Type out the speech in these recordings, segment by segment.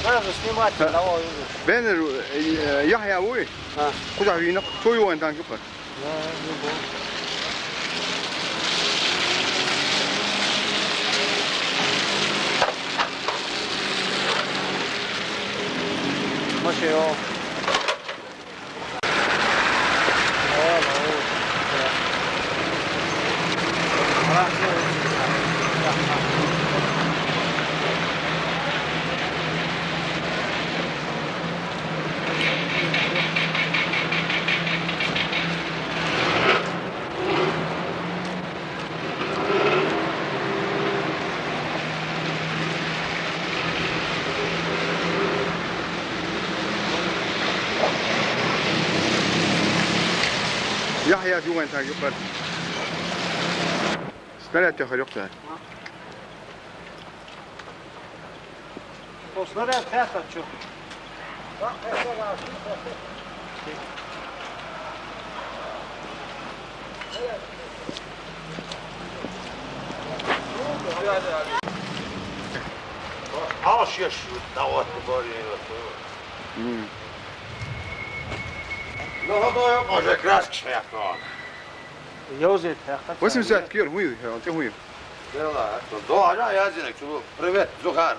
Сразу снимать одного. Ben Yahya oy. Ha. Kuda bir toyu ondan çok var. Maşa yok. Yahya şu ondan çok var. Speret tekrar yok da. Poslara ters açıyor. Aş yaşıyor, davat var ya. Ne oldu? Może krask się jak to. Yozet. Wasım saat kiyor huyu ya, te huyu. Valla, to doğa yazıyor ki bu privet zuhar.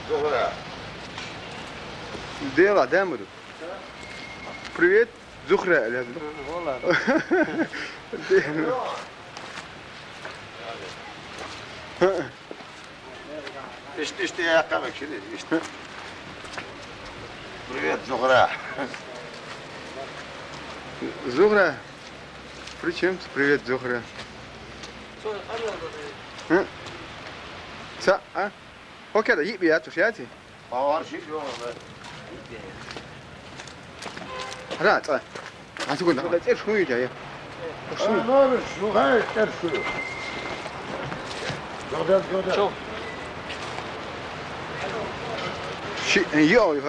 Zuhra. Dela demir. Привет, Zuhra lazım. Valla. İşte ayakkabı şimdi işte. Privet Zuhra. Zuhra. Причем привет, Zuhra. Sa, а? Окей, да, yibi ya, tuşyati. Var şey yok. Hara, ta. Hadi kunda. Da tsir shuyu ya. Ne olur Zuhra tersi. Göder. Çok. Shi, yo, yo.